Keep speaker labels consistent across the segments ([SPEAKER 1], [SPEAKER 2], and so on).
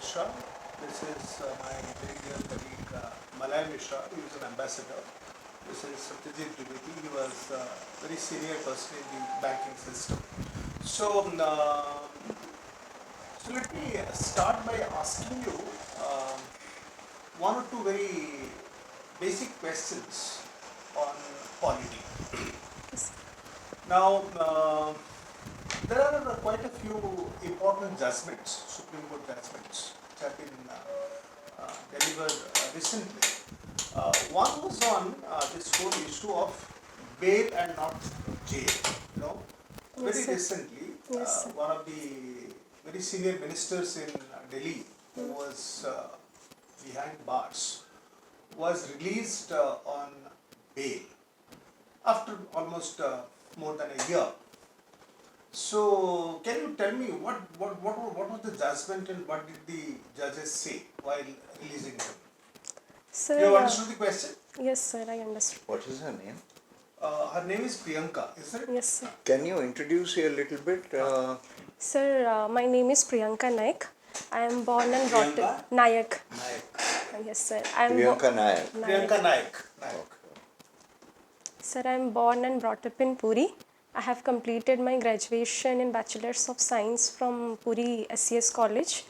[SPEAKER 1] Mishra. This is my very dear colleague Malay Mishra. He was an ambassador. This is Satyajit Dwivedi. He was a very senior person in the banking system. So let me start by asking you one or two very basic questions on polity. Now, there are quite a few important judgments, Supreme Court judgments, which have been delivered recently. One was on this whole issue of bail and not jail. You know, very recently, one of the very senior ministers in Delhi, who was behind bars, was released on bail after almost more than a year. So, can you tell me what was the judgment and what did the judges say while releasing them?
[SPEAKER 2] Sir,
[SPEAKER 1] You understood the question?
[SPEAKER 2] Yes, sir, I understood.
[SPEAKER 3] What is her name?
[SPEAKER 1] Her name is Priyanka, isn't it?
[SPEAKER 2] Yes, sir.
[SPEAKER 3] Can you introduce her a little bit?
[SPEAKER 2] Sir, my name is Priyanka Nayak. I am born and brought up Nayak. Yes, sir.
[SPEAKER 3] Priyanka Nayak.
[SPEAKER 1] Priyanka Nayak.
[SPEAKER 2] Sir, I am born and brought up in Puri. I have completed my graduation in Bachelor's of Science from Puri SES College.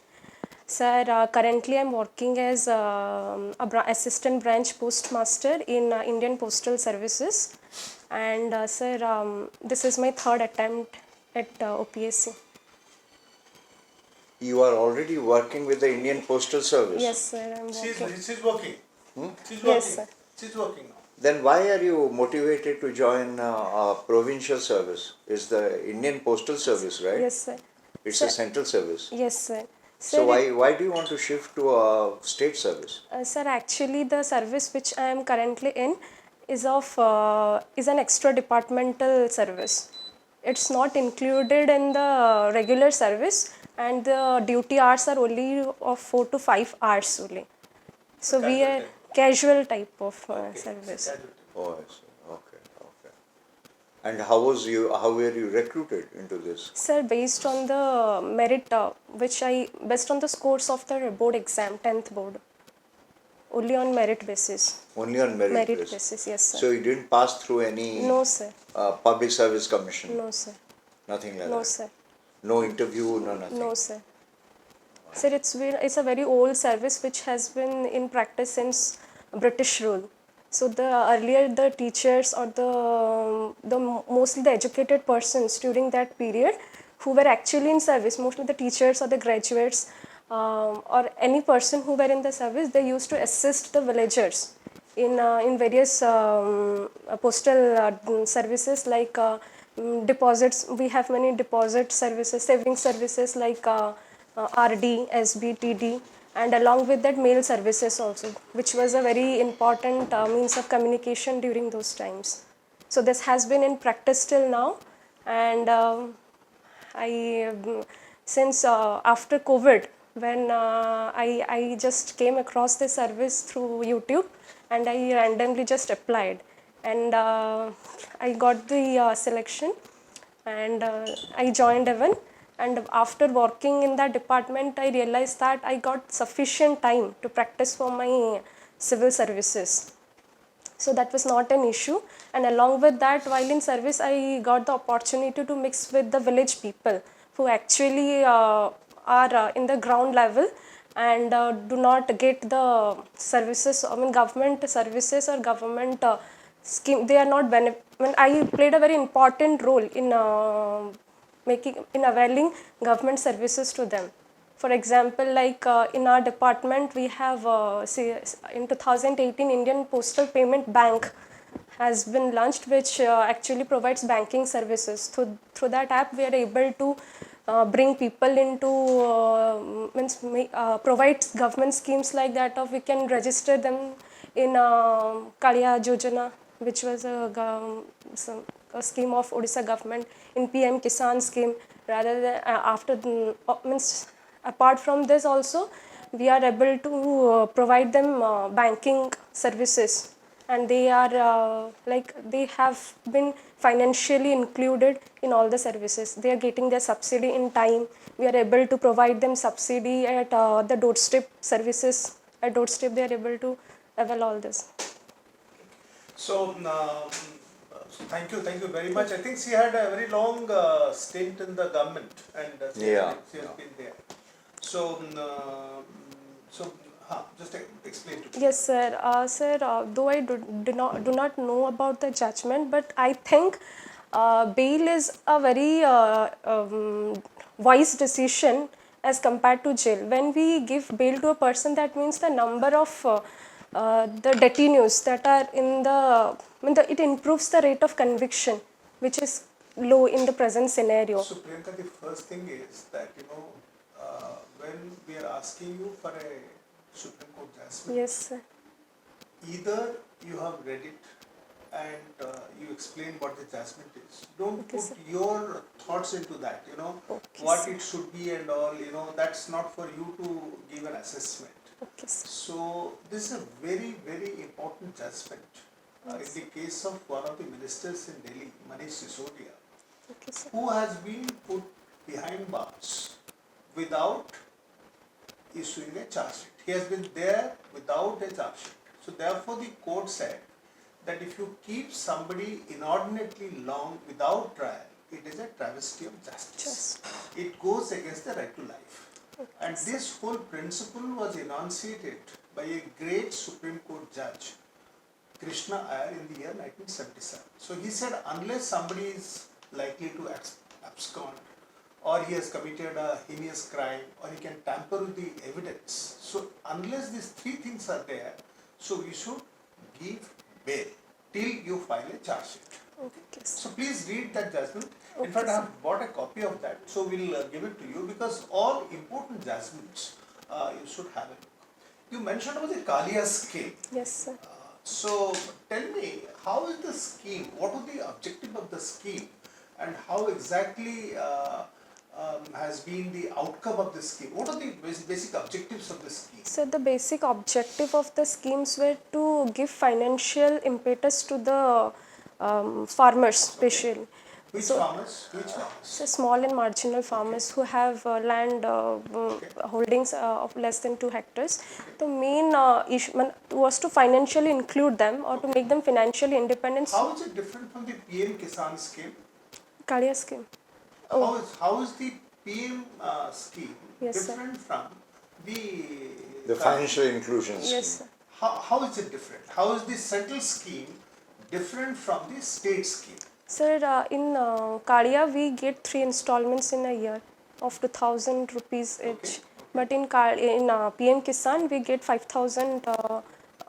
[SPEAKER 2] Sir, currently I am working as assistant branch postmaster in Indian Postal Services. And sir, this is my third attempt at OPSC.
[SPEAKER 3] You are already working with the Indian Postal Service?
[SPEAKER 2] Yes, sir, I am working.
[SPEAKER 1] She's working. She's working.
[SPEAKER 2] Yes, sir.
[SPEAKER 1] She's working now.
[SPEAKER 3] Then why are you motivated to join a provincial service? It's the Indian Postal Service, right?
[SPEAKER 2] Yes, sir.
[SPEAKER 3] It's
[SPEAKER 2] Sir,
[SPEAKER 3] a central service.
[SPEAKER 2] Yes, sir.
[SPEAKER 3] So why do you want to shift to a state service?
[SPEAKER 2] Sir, actually the service which I am currently in is an extra departmental service. It's not included in the regular service, and the duty hours are only of 4 to 5 hours only. So we are casual type of service.
[SPEAKER 3] Oh, I see. Okay. And how were you recruited into this?
[SPEAKER 2] Sir, based on the merit, based on the scores of the board exam, 10th board. Only on merit basis.
[SPEAKER 3] Only on merit
[SPEAKER 2] basis, yes, sir.
[SPEAKER 3] So you didn't pass through any
[SPEAKER 2] No, sir.
[SPEAKER 3] public service commission?
[SPEAKER 2] No, sir.
[SPEAKER 3] Nothing like
[SPEAKER 2] No,
[SPEAKER 3] that?
[SPEAKER 2] sir.
[SPEAKER 3] No interview, no nothing?
[SPEAKER 2] No, sir. Sir, it's a very old service which has been in practice since British rule. So earlier the teachers or the mostly the educated persons during that period who were actually in service, mostly the teachers or the graduates or any person who were in the service, they used to assist the villagers in various postal services like deposits. We have many deposit services, saving services like RD, SB, TD, and along with that mail services also, which was a very important means of communication during those times. So this has been in practice till now, and since after COVID, when I just came across this service through YouTube, and I randomly just applied, and I got the selection, and I joined even. And after working in that department, I realized that I got sufficient time to practice for my civil services. So that was not an issue. And along with that, while in service, I got the opportunity to mix with the village people who actually are in the ground level and do not get the services, government services or government scheme. They are not I played a very important role in availing government services to them. For example, like in our department, we have in 2018 Indian Postal Payment Bank has been launched, which actually provides banking services. Through that app, we are able to bring people into provide government schemes like that. Of we can register them in Kalinga Yojana, which was a scheme of Odisha government, in PM Kisan scheme. Rather than apart from this also, we are able to provide them banking services and they are like they have been financially included in all the services. They are getting their subsidy in time. We are able to provide them subsidy at the doorstep services. At doorstep, they are able to avail all this.
[SPEAKER 1] So, thank you very much. I think she had a very long stint in the government, and
[SPEAKER 3] Yeah.
[SPEAKER 1] she has been there. So, just explain to me.
[SPEAKER 2] Yes, sir. Though I do not know about the judgment, but I think bail is a very wise decision as compared to jail. When we give bail to a person, that means the number of the detainees that are in it improves the rate of conviction, which is low in the present scenario.
[SPEAKER 1] So, Priyanka, the first thing is that when we are asking you for a Supreme Court judgment,
[SPEAKER 2] Yes, sir.
[SPEAKER 1] either you have read it and you explain what the judgment is. Don't
[SPEAKER 2] Okay,
[SPEAKER 1] put
[SPEAKER 2] sir.
[SPEAKER 1] your thoughts into that,
[SPEAKER 2] Okay,
[SPEAKER 1] what
[SPEAKER 2] sir.
[SPEAKER 1] it should be and all, that's not for you to give an assessment.
[SPEAKER 2] Okay, sir.
[SPEAKER 1] So, this is a very, very important judgment. In the case of one of the ministers in Delhi, Manish Sisodia,
[SPEAKER 2] Okay, sir.
[SPEAKER 1] who has been put behind bars without issuing a charge sheet. He has been there without a charge sheet. So therefore the court said that if you keep somebody inordinately long without trial, it is a travesty of justice. It goes against the right to life. And this whole principle was enunciated by a great Supreme Court judge, Krishna Iyer, in the year 1977. So he said, unless somebody is likely to abscond, or he has committed a heinous crime, or he can tamper with the evidence. So unless these three things are there, so we should give bail till you file a charge sheet.
[SPEAKER 2] Okay, sir.
[SPEAKER 1] So please read that judgment. In
[SPEAKER 2] Okay,
[SPEAKER 1] fact, I
[SPEAKER 2] sir.
[SPEAKER 1] have bought a copy of that, so we'll give it to you, because all important judgments you should have a look. You mentioned about the Kalia scheme.
[SPEAKER 2] Yes, sir.
[SPEAKER 1] So tell me, how is the scheme? What was the objective of the scheme, and how exactly has been the outcome of the scheme? What are the basic objectives of the scheme?
[SPEAKER 2] So the basic objective of the schemes were to give financial impetus to the farmers, especially.
[SPEAKER 1] Which
[SPEAKER 2] So,
[SPEAKER 1] farmers? Which farmers?
[SPEAKER 2] So small and marginal farmers who have land holdings of less than 2 hectares. The main issue was to financially include them or to make them financially independent.
[SPEAKER 1] How is it different from the PM Kisan scheme?
[SPEAKER 2] Kalia scheme.
[SPEAKER 1] How is the PM scheme
[SPEAKER 2] Yes, sir.
[SPEAKER 1] different from
[SPEAKER 3] The financial inclusion scheme.
[SPEAKER 2] Yes, sir.
[SPEAKER 1] How is it different? How is the central scheme different from the state scheme?
[SPEAKER 2] Sir, in Kalia we get 3 installments in a year of 2,000 rupees each. But in PM Kisan we get 5,000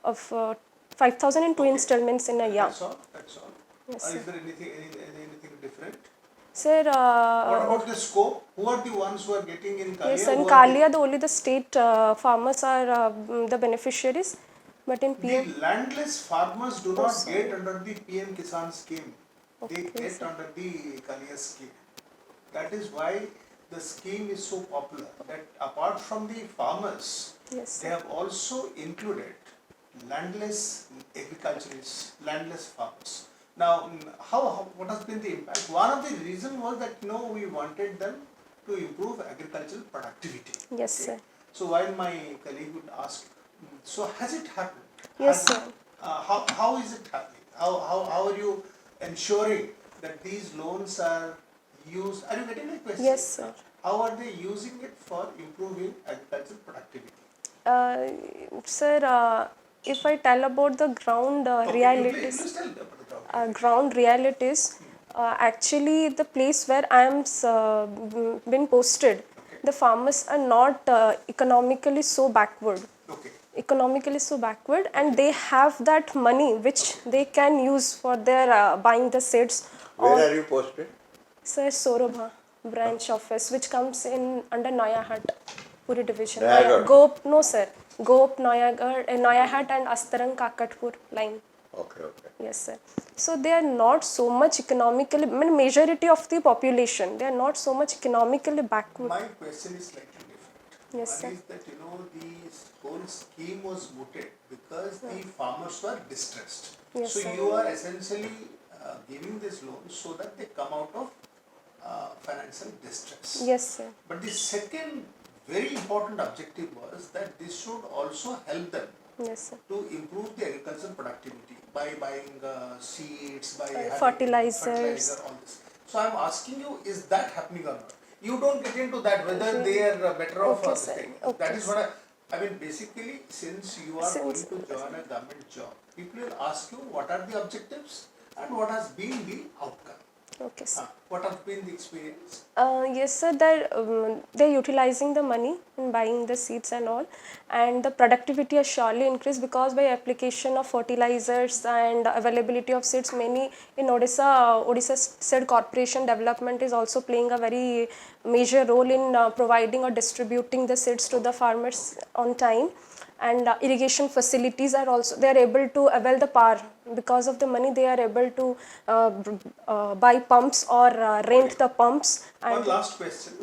[SPEAKER 2] of 5,000 in 2 installments in a year.
[SPEAKER 1] That's all. That's all.
[SPEAKER 2] Yes, sir.
[SPEAKER 1] Is there anything different?
[SPEAKER 2] Sir,
[SPEAKER 1] What about the scope? Who are the ones who are getting in Kalia?
[SPEAKER 2] yes, in
[SPEAKER 1] Who are
[SPEAKER 2] Kalia only the state farmers are the beneficiaries, but in PM.
[SPEAKER 1] the landless farmers do
[SPEAKER 2] Oh,
[SPEAKER 1] not
[SPEAKER 2] sorry.
[SPEAKER 1] get under the PM Kisan scheme. They
[SPEAKER 2] Okay,
[SPEAKER 1] get
[SPEAKER 2] sir.
[SPEAKER 1] under the Kalia scheme. That is why the scheme is so popular. That apart from the farmers,
[SPEAKER 2] Yes,
[SPEAKER 1] they
[SPEAKER 2] sir.
[SPEAKER 1] have also included landless agriculturists, landless farmers. Now, what has been the impact? One of the reasons was that we wanted them to improve agricultural productivity.
[SPEAKER 2] Yes, sir.
[SPEAKER 1] So while my colleague would ask, so has it happened?
[SPEAKER 2] Yes, sir.
[SPEAKER 1] How is it happening? How are you ensuring that these loans are used? Are you getting my question?
[SPEAKER 2] Yes, sir.
[SPEAKER 1] How are they using it for improving agricultural productivity?
[SPEAKER 2] Sir, if I tell about the ground realities.
[SPEAKER 1] Please tell about the ground.
[SPEAKER 2] Ground realities, actually the place where I am been posted, the farmers are not economically so backward.
[SPEAKER 1] Okay.
[SPEAKER 2] Economically so backward, and they have that money which they can use for their buying the seeds.
[SPEAKER 3] Where are you posted?
[SPEAKER 2] Sir, Sorobha branch office, which comes in under Nayahat, Puri division.
[SPEAKER 3] Nayagarh.
[SPEAKER 2] No sir, Gop, Nayahat and Astarang Kakatpur line.
[SPEAKER 3] Okay.
[SPEAKER 2] Yes, sir. So they are not so much economically, majority of the population, they are not so much economically backward.
[SPEAKER 1] My question is slightly different.
[SPEAKER 2] Yes, sir.
[SPEAKER 1] One is that the whole scheme was mooted because the farmers were distressed.
[SPEAKER 2] Yes,
[SPEAKER 1] So
[SPEAKER 2] sir.
[SPEAKER 1] you are essentially giving this loan so that they come out of financial distress.
[SPEAKER 2] Yes, sir.
[SPEAKER 1] But the second very important objective was that this should also help them
[SPEAKER 2] Yes, sir.
[SPEAKER 1] to improve the agricultural productivity by buying seeds, by having
[SPEAKER 2] Fertilizers.
[SPEAKER 1] fertilizer, all this. So I am asking you, is that happening or not? You don't get into that whether they are better off
[SPEAKER 2] Okay,
[SPEAKER 1] or
[SPEAKER 2] sir.
[SPEAKER 1] thing.
[SPEAKER 2] Okay,
[SPEAKER 1] That is what I mean. Basically, since you are
[SPEAKER 2] Since-
[SPEAKER 1] going to join a government job, people will ask you what are the objectives and what has been the outcome.
[SPEAKER 2] Okay, sir.
[SPEAKER 1] What has been the experience?
[SPEAKER 2] Yes, sir. They're utilizing the money in buying the seeds and all, and the productivity has surely increased because by application of fertilizers and availability of seeds, many in Odisha Seed Corporation development is also playing a very major role in providing or distributing the seeds to the farmers on time. And irrigation facilities are also, they are able to avail the power because of the money. They are able to buy pumps or rent the pumps.
[SPEAKER 1] One
[SPEAKER 2] And
[SPEAKER 1] last question.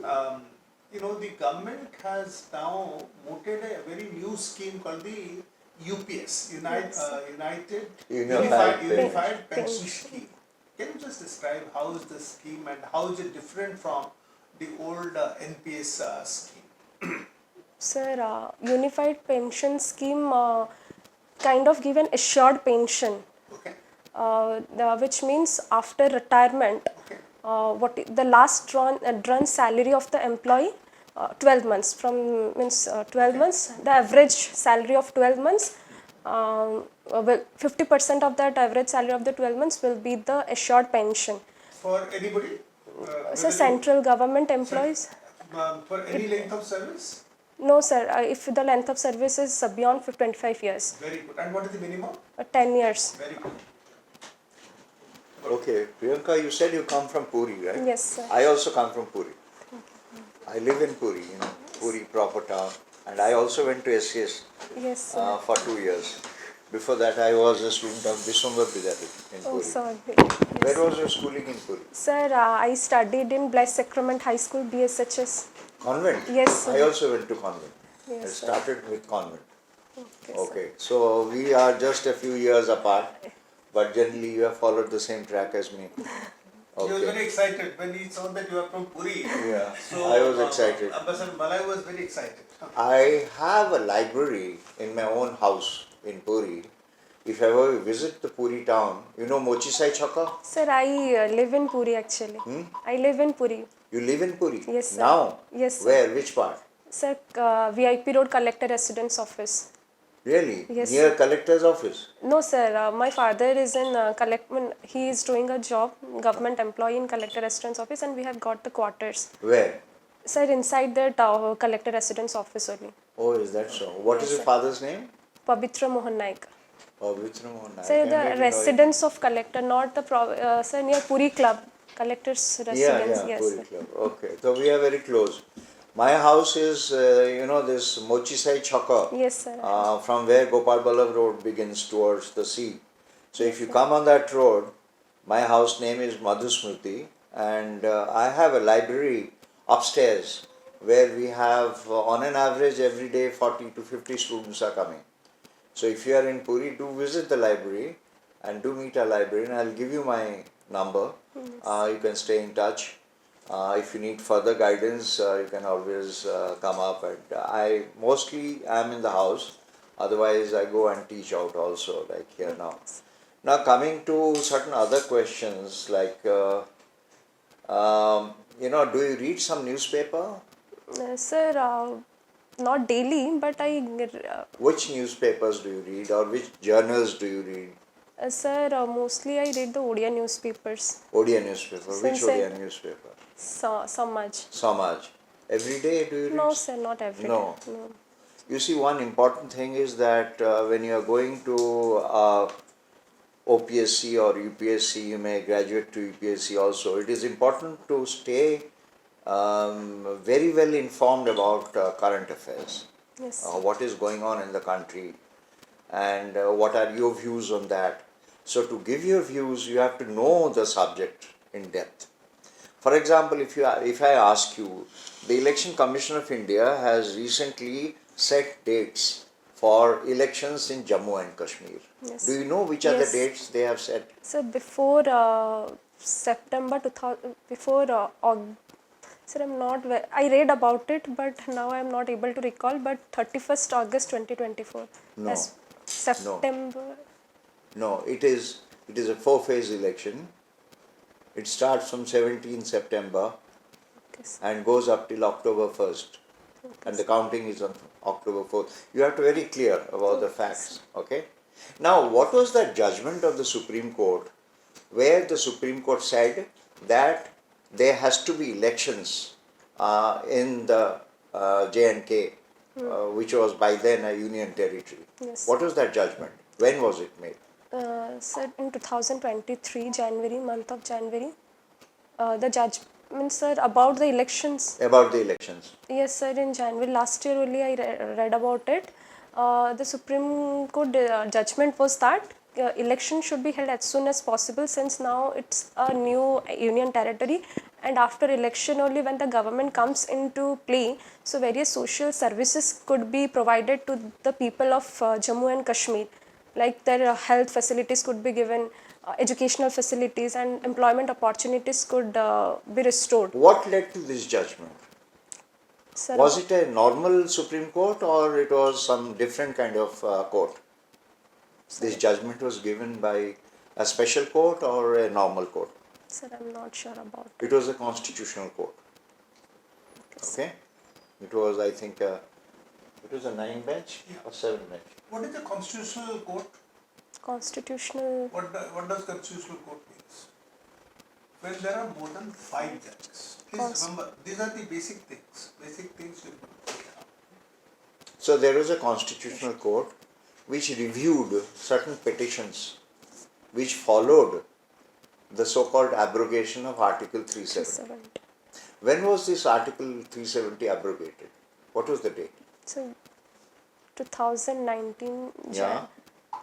[SPEAKER 1] The government has now mooted a very new scheme called the UPS, United
[SPEAKER 3] Unified
[SPEAKER 1] Unified Pension
[SPEAKER 2] Pension.
[SPEAKER 1] Scheme. Can you just describe how is the scheme and how is it different from the old NPS scheme?
[SPEAKER 2] sir, unified pension scheme kind of give an assured pension,
[SPEAKER 1] Okay.
[SPEAKER 2] which means after retirement,
[SPEAKER 1] Okay.
[SPEAKER 2] the last drawn salary of the employee, 12 months from means 12 months, the average salary of 12 months, 50% of that average salary of the 12 months will be the assured pension.
[SPEAKER 1] For anybody?
[SPEAKER 2] So
[SPEAKER 1] whether
[SPEAKER 2] central government employees.
[SPEAKER 1] for any length of service?
[SPEAKER 2] No, sir. If the length of service is beyond 25 years,
[SPEAKER 1] Very good. And what is the minimum?
[SPEAKER 2] 10 years.
[SPEAKER 1] Very good.
[SPEAKER 3] Okay, Priyanka, you said you come from Puri, right?
[SPEAKER 2] Yes, sir.
[SPEAKER 3] I also come from Puri. I live in Puri, Puri proper town, and I also went to SCS
[SPEAKER 2] Yes, sir.
[SPEAKER 3] for 2 years. Before that, I was a student of Biswambar Vidyalaya in
[SPEAKER 2] Oh,
[SPEAKER 3] Puri.
[SPEAKER 2] sorry.
[SPEAKER 3] Where
[SPEAKER 2] Yes.
[SPEAKER 3] was your schooling in Puri?
[SPEAKER 2] Sir, I studied in Blessed Sacrament High School, BSHS.
[SPEAKER 3] Convent?
[SPEAKER 2] Yes, sir.
[SPEAKER 3] I also went to convent. I
[SPEAKER 2] Yes, sir.
[SPEAKER 3] started with convent.
[SPEAKER 2] Okay, sir.
[SPEAKER 3] Okay, so we are just a few years apart, but generally you have followed the same track as me.
[SPEAKER 1] He was
[SPEAKER 3] Okay.
[SPEAKER 1] very excited when he saw that you are from Puri.
[SPEAKER 3] Yeah,
[SPEAKER 1] So
[SPEAKER 3] I was excited.
[SPEAKER 1] Ambassador Malay was very excited.
[SPEAKER 3] I have a library in my own house in Puri. If ever you visit the Puri town, you know Mochi Sai Chaka?
[SPEAKER 2] Sir, I live in Puri actually. I live in Puri.
[SPEAKER 3] You live in Puri?
[SPEAKER 2] Yes, sir.
[SPEAKER 3] Now?
[SPEAKER 2] Yes, sir.
[SPEAKER 3] Where? Which part?
[SPEAKER 2] Sir, VIP Road Collector Residence Office.
[SPEAKER 3] Really?
[SPEAKER 2] Yes,
[SPEAKER 3] Near
[SPEAKER 2] sir.
[SPEAKER 3] collector's office?
[SPEAKER 2] No, sir. My father is in he is doing a job, government employee in Collector Residence Office, and we have got the quarters.
[SPEAKER 3] Where?
[SPEAKER 2] Sir, inside the Collector Residence Office only.
[SPEAKER 3] Oh, is that so? What is
[SPEAKER 2] Yes,
[SPEAKER 3] your
[SPEAKER 2] sir.
[SPEAKER 3] father's name?
[SPEAKER 2] Pavitra Mohan Naik.
[SPEAKER 3] Oh, Vitramohan. I
[SPEAKER 2] Sir,
[SPEAKER 3] can
[SPEAKER 2] the
[SPEAKER 3] get to know it.
[SPEAKER 2] residence of collector, not the sir, near Puri Club, collector's residence. Yes,
[SPEAKER 3] Puri
[SPEAKER 2] sir.
[SPEAKER 3] Club. Okay, so we are very close. My house is, this Mochi Sai Chaka,
[SPEAKER 2] Yes, sir.
[SPEAKER 3] from where Gopal Ballam Road begins towards the sea. So if you come on that road, my house name is Madhusmriti, and I have a library upstairs where we have, on an average, every day 40 to 50 students are coming. So if you are in Puri, do visit the library and do meet our librarian. I'll give you my number. You can stay in touch. If you need further guidance, you can always come up. And I mostly am in the house. Otherwise, I go and teach out also, like here now. Now coming to certain other questions, like, do you read some newspaper?
[SPEAKER 2] Sir, not daily, but I.
[SPEAKER 3] Which newspapers do you read, or which journals do you read?
[SPEAKER 2] Sir, mostly I read the Odia newspapers.
[SPEAKER 3] Odia newspaper. Which
[SPEAKER 2] Since
[SPEAKER 3] Odia newspaper?
[SPEAKER 2] Samaj.
[SPEAKER 3] Samaj. Every day do you read?
[SPEAKER 2] No, sir, not every day.
[SPEAKER 3] No.
[SPEAKER 2] No.
[SPEAKER 3] You see, one important thing is that when you are going to OPSC or UPSC, you may graduate to UPSC also. It is important to stay very well informed about current affairs.
[SPEAKER 2] Yes.
[SPEAKER 3] What is going on in the country, and what are your views on that. So to give your views, you have to know the subject in depth. For example, if I ask you, the Election Commission of India has recently set dates for elections in Jammu and Kashmir.
[SPEAKER 2] Yes.
[SPEAKER 3] Do you know which are the
[SPEAKER 2] Yes.
[SPEAKER 3] dates they have set?
[SPEAKER 2] So before September 2000, before sir, I'm not. I read about it, but now I'm not able to recall. But 31st August 2024.
[SPEAKER 3] No.
[SPEAKER 2] Yes. September.
[SPEAKER 3] No, it is a 4-phase election. It starts from 17 September
[SPEAKER 2] Okay, sir.
[SPEAKER 3] and goes up till October 1st. And the counting is on October 4th. You have to be very clear about the facts. Okay? Now, what was the judgment of the Supreme Court where the Supreme Court said that there has to be elections in the J&K, which was by then a union territory?
[SPEAKER 2] Yes.
[SPEAKER 3] What was that judgment? When was it made?
[SPEAKER 2] Sir, in 2023 January, month of January, the judgment, sir, about the elections.
[SPEAKER 3] About the elections.
[SPEAKER 2] Yes, sir, in January last year only I read about it. The Supreme Court judgment was that election should be held as soon as possible, since now it's a new union territory, and after election only when the government comes into play, so various social services could be provided to the people of Jammu and Kashmir, like their health facilities could be given, educational facilities and employment opportunities could be restored.
[SPEAKER 3] What led to this judgment?
[SPEAKER 2] Sir,
[SPEAKER 3] Was it a normal Supreme Court or it was some different kind of court? This judgment was given by a special court or a normal court?
[SPEAKER 2] Sir, I'm not sure about it.
[SPEAKER 3] It was a constitutional court. Okay? It was, I think, it was a 9-bench or 7-bench.
[SPEAKER 1] What is the constitutional court?
[SPEAKER 2] Constitutional.
[SPEAKER 1] What does constitutional court means? When there are more than 5 judges. Please remember, these are the basic things. Basic things you put down.
[SPEAKER 3] So there was a constitutional court which reviewed certain petitions which followed the so-called abrogation of Article 370.
[SPEAKER 2] 370.
[SPEAKER 3] When was this Article 370 abrogated? What was the date?
[SPEAKER 2] So 2019
[SPEAKER 3] Yeah.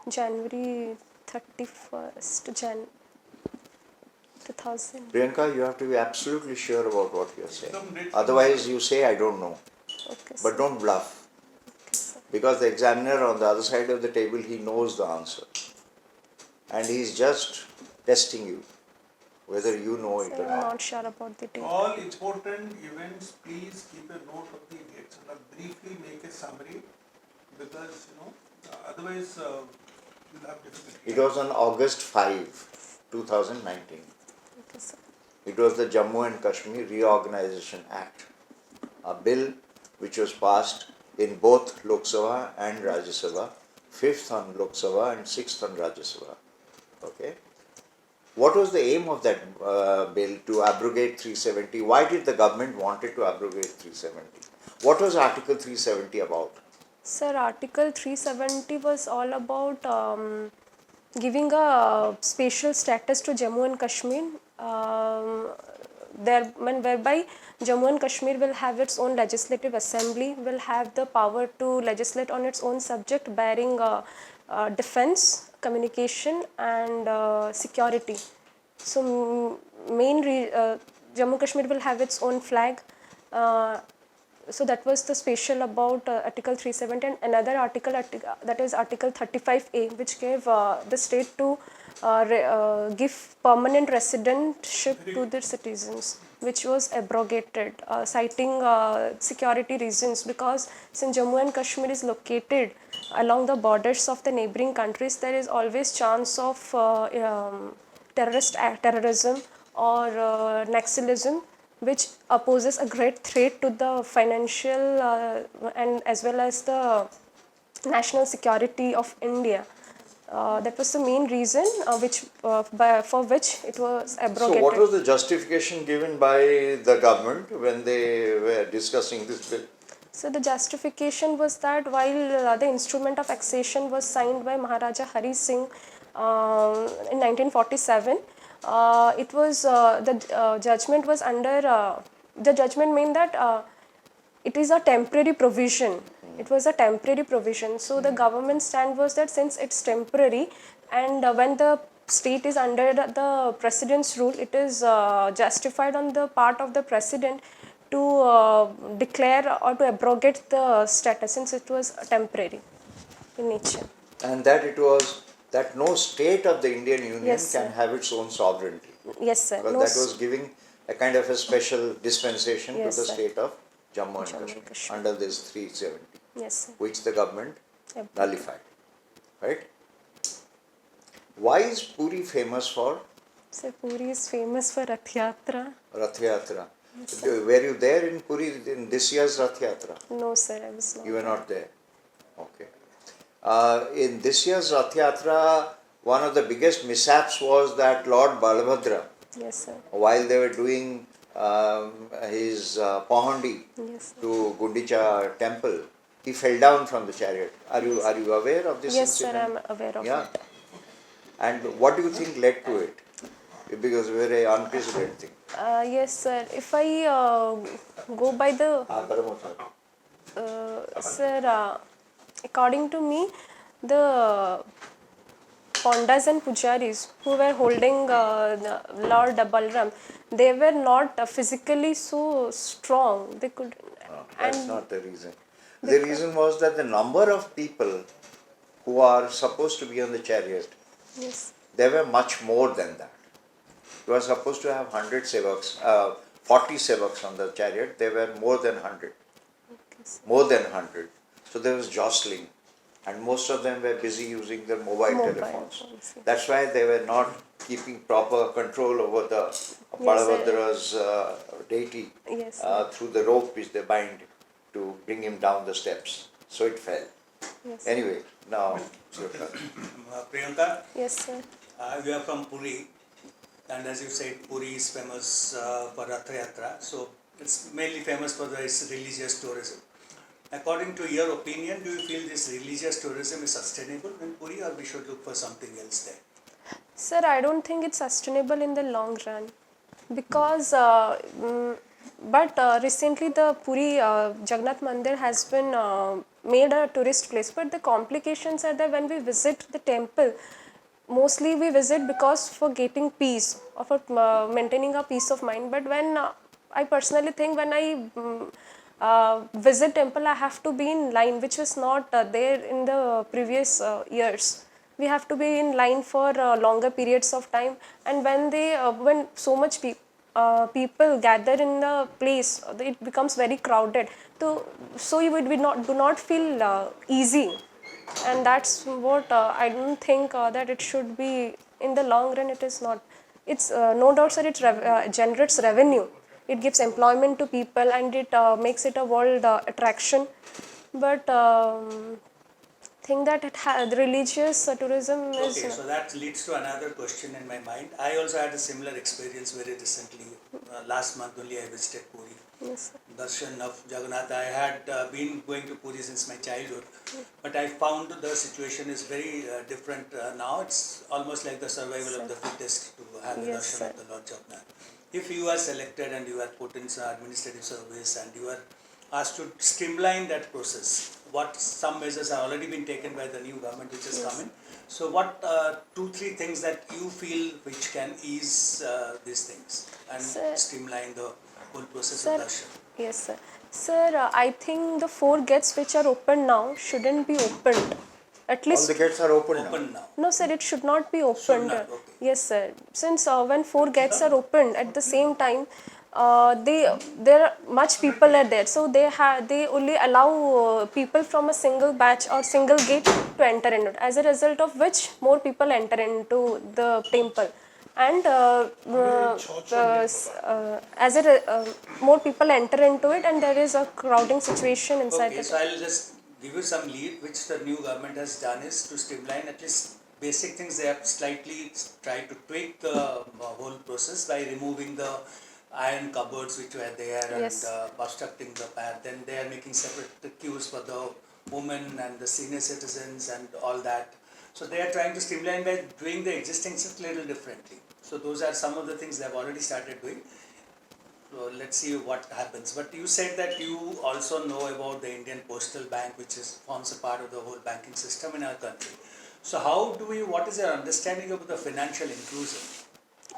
[SPEAKER 2] January 31st 2000.
[SPEAKER 3] Priyanka, you have to be absolutely sure about what you are saying.
[SPEAKER 1] Some dates-
[SPEAKER 3] Otherwise, you say, I don't know.
[SPEAKER 2] Okay, sir.
[SPEAKER 3] But don't bluff.
[SPEAKER 2] Okay, sir.
[SPEAKER 3] Because the examiner on the other side of the table, he knows the answer. And he's just testing you, whether you know it
[SPEAKER 2] Sir,
[SPEAKER 3] or
[SPEAKER 2] I'm
[SPEAKER 3] not.
[SPEAKER 2] not sure about the date.
[SPEAKER 1] All important events, please keep a note of the dates and briefly make a summary, because otherwise you'll have difficulty.
[SPEAKER 3] It was on August 5, 2019.
[SPEAKER 2] Okay, sir.
[SPEAKER 3] It was the Jammu and Kashmir Reorganization Act, a bill which was passed in both Lok Sabha and Rajya Sabha, 5th on Lok Sabha and 6th on Rajya Sabha. Okay. What was the aim of that bill to abrogate 370? Why did the government wanted to abrogate 370? What was Article 370 about?
[SPEAKER 2] Sir, Article 370 was all about giving a special status to Jammu and Kashmir, whereby Jammu and Kashmir will have its own legislative assembly, will have the power to legislate on its own subject, bearing defense, communication and security. So Jammu Kashmir will have its own flag. So that was the special about Article 370, and another article, that is Article 35A, which gave the state to give permanent residentship to their citizens, which was abrogated, citing security reasons, because since Jammu and Kashmir is located along the borders of the neighboring countries, there is always chance of terrorism or Naxalism, which poses a great threat to the financial and as well as the national security of India. That was the main reason for which it was abrogated.
[SPEAKER 3] So what was the justification given by the government when they were discussing this bill?
[SPEAKER 2] So the justification was that while the instrument of accession was signed by Maharaja Hari Singh in 1947, it was the judgment was under the judgment meant that it is a temporary provision. It was a temporary provision. So the government stand was that since it's temporary, and when the state is under the president's rule, it is justified on the part of the president to declare or to abrogate the status, since it was temporary in nature.
[SPEAKER 3] And that it was that no state of the Indian Union
[SPEAKER 2] Yes,
[SPEAKER 3] can
[SPEAKER 2] sir.
[SPEAKER 3] have its own sovereignty.
[SPEAKER 2] Yes, sir.
[SPEAKER 3] Because
[SPEAKER 2] No
[SPEAKER 3] that was giving a kind of a special dispensation
[SPEAKER 2] Yes,
[SPEAKER 3] to the
[SPEAKER 2] sir.
[SPEAKER 3] state of Jammu and
[SPEAKER 2] Jammu and
[SPEAKER 3] Kashmir
[SPEAKER 2] Kashmir.
[SPEAKER 3] under this 370,
[SPEAKER 2] Yes, sir.
[SPEAKER 3] which the government
[SPEAKER 2] Yep.
[SPEAKER 3] nullified. Right? Why is Puri famous for
[SPEAKER 2] So Puri is famous for Rath Yatra.
[SPEAKER 3] Rath Yatra? Were you there in Puri in this year's Rath Yatra?
[SPEAKER 2] No, sir, I was not.
[SPEAKER 3] You were not there. Okay. In this year's Rath Yatra, one of the biggest mishaps was that Lord Balabhadra,
[SPEAKER 2] Yes, sir.
[SPEAKER 3] while they were doing his Pahandi
[SPEAKER 2] Yes, sir.
[SPEAKER 3] to Gundicha temple, he fell down from the chariot. Are you aware of this
[SPEAKER 2] Yes, sir, I
[SPEAKER 3] incident?
[SPEAKER 2] am aware of
[SPEAKER 3] Yeah.
[SPEAKER 2] it.
[SPEAKER 3] And what do you think led to it? Because very unprecedented thing.
[SPEAKER 2] Yes, sir. If I go by the sir, according to me, the Pondas and Pujaris who were holding Lord Balram, they were not physically so strong. They could,
[SPEAKER 3] That's
[SPEAKER 2] and
[SPEAKER 3] not the reason. The reason was that the number of people who are supposed to be on the chariot,
[SPEAKER 2] yes,
[SPEAKER 3] there were much more than that. You are supposed to have 100 sevaks, 40 sevaks on the chariot. There were more than 100.
[SPEAKER 2] okay, sir.
[SPEAKER 3] More than 100. So there was jostling. And most of them were busy using their mobile telephones.
[SPEAKER 2] phones, yes.
[SPEAKER 3] That's why they were not keeping proper control over the Balabhadra's deity
[SPEAKER 2] Yes, sir.
[SPEAKER 3] through the rope which they bind to bring him down the steps. So it fell.
[SPEAKER 2] Yes, sir.
[SPEAKER 3] Anyway, now it's your turn.
[SPEAKER 4] Priyanka,
[SPEAKER 2] Yes, sir.
[SPEAKER 4] you are from Puri, and as you said, Puri is famous for Rath Yatra, so it's mainly famous for its religious tourism. According to your opinion, do you feel this religious tourism is sustainable in Puri, or we should look for something else there?
[SPEAKER 2] Sir, I don't think it's sustainable in the long run, because but recently the Puri Jagannath Mandir has been made a tourist place, but the complications are that when we visit the temple, mostly we visit because for getting peace or for maintaining a peace of mind. But when I personally think when I visit temple, I have to be in line, which was not there in the previous years. We have to be in line for longer periods of time, and when so much people gather in the place, it becomes very crowded. So you would do not feel easy, and that's what I don't think that it should be in the long run. It is not. It's no doubt, sir. It generates revenue. It gives employment to people, and it makes it a world attraction. But think that the religious tourism is.
[SPEAKER 4] Okay, so that leads to another question in my mind. I also had a similar experience very recently. Last month only I visited Puri.
[SPEAKER 2] Yes, sir.
[SPEAKER 4] Darshan of Jagannath. I had been going to Puri since my childhood, but I found the situation is very different now. It's almost like the survival of the fittest to have the
[SPEAKER 2] Yes,
[SPEAKER 4] darshan
[SPEAKER 2] sir.
[SPEAKER 4] of the Lord Jagannath. If you are selected and you are put in administrative service and you are asked to streamline that process, what some measures have already been taken by the new government which has come in. So what 2-3 things that you feel which can ease these things and
[SPEAKER 2] Sir.
[SPEAKER 4] streamline the whole process
[SPEAKER 2] Sir,
[SPEAKER 4] of darshan?
[SPEAKER 2] yes, sir. Sir, I think the 4 gates which are open now shouldn't be opened. At
[SPEAKER 3] All
[SPEAKER 2] least
[SPEAKER 3] the gates are open now.
[SPEAKER 4] Open now.
[SPEAKER 2] no, sir. It should not be opened.
[SPEAKER 4] not, okay.
[SPEAKER 2] Yes, sir. Since when 4 gates are opened at the same time, there are much people are there, so they only allow people from a single batch or single gate to enter into it. As a result of which, more people enter into the temple, and more people enter into it, and there is a crowding situation inside
[SPEAKER 4] Okay,
[SPEAKER 2] the
[SPEAKER 4] so I'll just give you some lead which the new government has done is to streamline at least basic things. They have slightly tried to tweak the whole process by removing the iron cupboards which were there and
[SPEAKER 2] Yes.
[SPEAKER 4] obstructing the path. Then they are making separate queues for the women and the senior citizens and all that. So they are trying to streamline by doing the existing things a little differently. So those are some of the things they have already started doing. So let's see what happens. But you said that you also know about the Indian Postal Bank, which forms a part of the whole banking system in our country. So what is your understanding of the financial inclusion?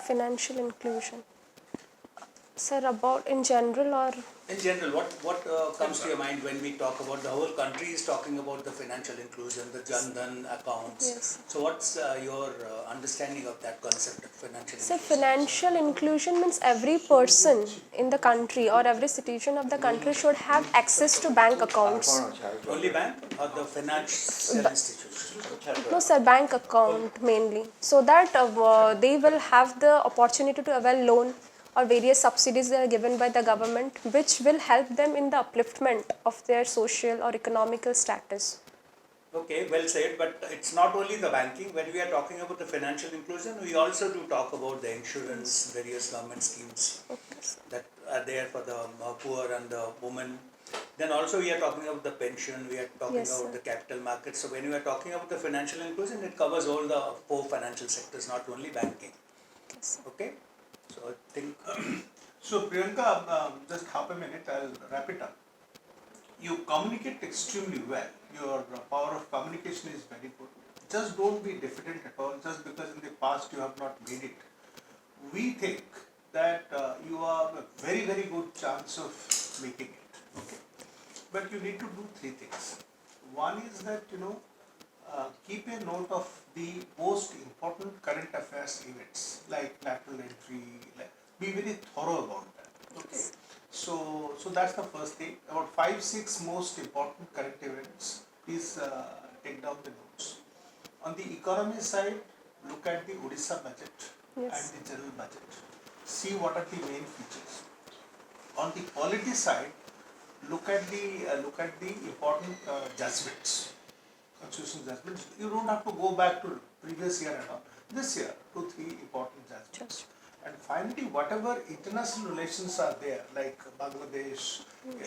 [SPEAKER 2] Financial inclusion. Sir, about in general or?
[SPEAKER 4] In general, what comes to your mind when we talk about the whole country is talking about the financial inclusion, the Jan Dhan accounts.
[SPEAKER 2] Yes.
[SPEAKER 4] So what's your understanding of that concept of financial
[SPEAKER 2] So
[SPEAKER 4] inclusion?
[SPEAKER 2] financial inclusion means every person in the country or every citizen of the country should have access to bank accounts.
[SPEAKER 4] Only bank or the financial institution?
[SPEAKER 2] No, sir, bank account mainly. So that they will have the opportunity to avail loan or various subsidies that are given by the government, which will help them in the upliftment of their social or economical status.
[SPEAKER 4] Okay, well said, but it's not only the banking. When we are talking about the financial inclusion, we also do talk about the insurance, various government schemes that are there for the poor and the women. Then also we are talking about the pension, we are talking
[SPEAKER 2] Yes,
[SPEAKER 4] about
[SPEAKER 2] sir.
[SPEAKER 4] the capital markets. So when we are talking about the financial inclusion, it covers all the four financial sectors, not only banking.
[SPEAKER 2] Yes.
[SPEAKER 4] Okay, so I think
[SPEAKER 1] So Priyanka, just half a minute, I'll wrap it up. You communicate extremely well. Your power of communication is very good. Just don't be diffident at all just because in the past you have not made it. We think that you are a very, very good chance of making it. Okay, but you need to do three things. One is that keep a note of the most important current affairs events like lateral entry. Be very thorough about that. Okay, so that's the first thing. About 5-6 most important current events. Please take down the notes. On the economy side, look at the Odisha budget
[SPEAKER 2] Yes.
[SPEAKER 1] and the general budget. See what are the main features. On the polity side, look at the important judgments, constitutional judgments. You don't have to go back to previous year and all. This year, 2-3 important judgments. And finally, whatever international relations are there, like Bangladesh,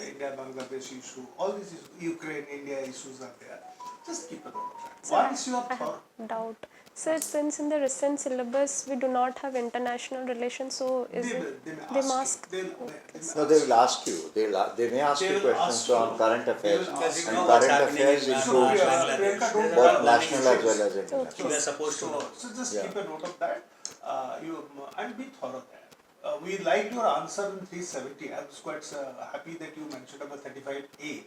[SPEAKER 1] India-Bangladesh issue, all these issues, Ukraine-India issues are there. Just keep a note of that.
[SPEAKER 2] Sir,
[SPEAKER 1] Once you are
[SPEAKER 2] I
[SPEAKER 1] thorough,
[SPEAKER 2] have doubt. Sir, since in the recent syllabus we do not have international relations, so is
[SPEAKER 1] they
[SPEAKER 2] it
[SPEAKER 1] may
[SPEAKER 2] they
[SPEAKER 1] ask
[SPEAKER 2] must?
[SPEAKER 1] you. They
[SPEAKER 3] No, they will ask you. They may ask
[SPEAKER 1] They
[SPEAKER 3] you
[SPEAKER 1] will
[SPEAKER 3] questions
[SPEAKER 1] ask you.
[SPEAKER 3] on current
[SPEAKER 1] They
[SPEAKER 3] affairs.
[SPEAKER 1] will
[SPEAKER 4] because
[SPEAKER 1] ask
[SPEAKER 4] you
[SPEAKER 3] And
[SPEAKER 4] know what's
[SPEAKER 3] current
[SPEAKER 4] happening in
[SPEAKER 3] affairs
[SPEAKER 4] Myanmar,
[SPEAKER 3] includes
[SPEAKER 4] Bangladesh.
[SPEAKER 1] Priyanka, don't
[SPEAKER 4] There are
[SPEAKER 3] both
[SPEAKER 4] all
[SPEAKER 3] national as
[SPEAKER 4] issues.
[SPEAKER 3] well as international.
[SPEAKER 4] You are supposed to know.
[SPEAKER 1] So just
[SPEAKER 3] Yeah.
[SPEAKER 1] keep a note of that. And be thorough there. We liked your answer in 370. I was quite happy that you mentioned about 35A.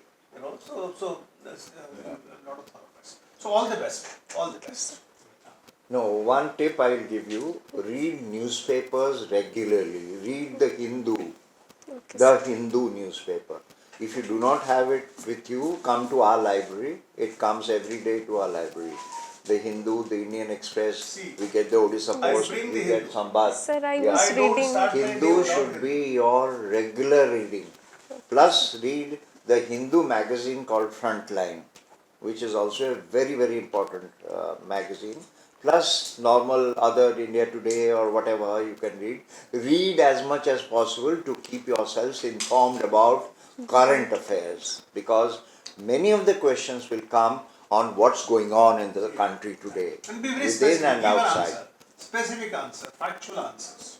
[SPEAKER 1] So there's a lot of thoroughness. So all the best. All the best.
[SPEAKER 3] No, one tip I will give you, read newspapers regularly. Read the Hindu,
[SPEAKER 2] Okay,
[SPEAKER 3] the
[SPEAKER 2] sir.
[SPEAKER 3] Hindu newspaper. If you do not have it with you, come to our library. It comes every day to our library. The Hindu, the Indian Express,
[SPEAKER 1] See,
[SPEAKER 3] we get the Odisha
[SPEAKER 1] I
[SPEAKER 3] Post,
[SPEAKER 1] bring
[SPEAKER 3] we
[SPEAKER 1] the
[SPEAKER 3] get
[SPEAKER 1] Hindu.
[SPEAKER 3] Sambaad.
[SPEAKER 2] Sir, I
[SPEAKER 3] Yeah.
[SPEAKER 2] was
[SPEAKER 1] I don't
[SPEAKER 2] reading.
[SPEAKER 1] start my day
[SPEAKER 3] Hindu
[SPEAKER 1] without
[SPEAKER 3] should
[SPEAKER 1] Hindu.
[SPEAKER 3] be your regular reading. Plus, read the Hindu magazine called Frontline, which is also a very, very important magazine. Plus, normal other India Today or whatever you can read. Read as much as possible to keep yourselves informed about current affairs, because many of the questions will come on what's going on in the country today,
[SPEAKER 1] And be very
[SPEAKER 3] within
[SPEAKER 1] specific.
[SPEAKER 3] and
[SPEAKER 1] Give an
[SPEAKER 3] outside.
[SPEAKER 1] answer. Specific answer. Factual answers.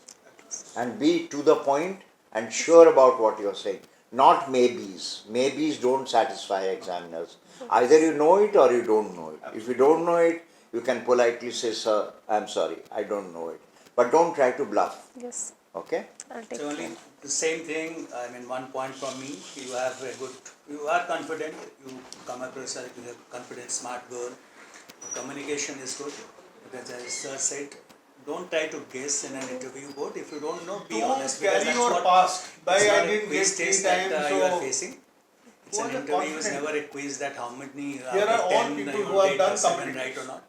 [SPEAKER 3] And be to the point and sure about what you're saying. Not maybes. Maybes don't satisfy examiners. Either you know it or you don't know it. If you don't know it, you can politely say, sir, I'm sorry, I don't know it. But don't try to bluff.
[SPEAKER 2] Yes,
[SPEAKER 3] Okay?
[SPEAKER 2] I'll take
[SPEAKER 4] So only
[SPEAKER 2] care.
[SPEAKER 4] the same thing, I mean, one point from me, you are confident, you come across as a confident, smart girl, the communication is good, because as sir said, don't try to guess in an interview board. If you don't know, be
[SPEAKER 1] Don't
[SPEAKER 4] honest, because
[SPEAKER 1] carry
[SPEAKER 4] that's
[SPEAKER 1] your
[SPEAKER 4] what
[SPEAKER 1] past. By
[SPEAKER 4] it's
[SPEAKER 1] I
[SPEAKER 4] not a
[SPEAKER 1] didn't get
[SPEAKER 4] quiz
[SPEAKER 1] 3
[SPEAKER 4] test that
[SPEAKER 1] times,
[SPEAKER 4] you are
[SPEAKER 1] so
[SPEAKER 4] facing. It's
[SPEAKER 1] who
[SPEAKER 4] an
[SPEAKER 1] are the
[SPEAKER 4] interview, it's
[SPEAKER 1] confident?
[SPEAKER 4] never a quiz that how many
[SPEAKER 1] Here are
[SPEAKER 4] out of
[SPEAKER 1] all
[SPEAKER 4] 10
[SPEAKER 1] people
[SPEAKER 4] you
[SPEAKER 1] who have
[SPEAKER 4] did
[SPEAKER 1] done
[SPEAKER 4] 7
[SPEAKER 1] competitive.
[SPEAKER 4] right or not.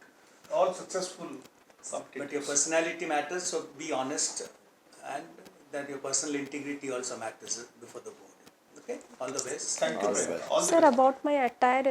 [SPEAKER 1] all successful
[SPEAKER 4] But your
[SPEAKER 1] competitors.
[SPEAKER 4] personality matters, so be honest, and that your personal integrity also matters before the board. Okay, all the best.
[SPEAKER 1] Thank you,
[SPEAKER 3] All the
[SPEAKER 1] Priyanka.
[SPEAKER 3] best.
[SPEAKER 1] All the
[SPEAKER 2] Sir,
[SPEAKER 1] best.
[SPEAKER 2] about my attire,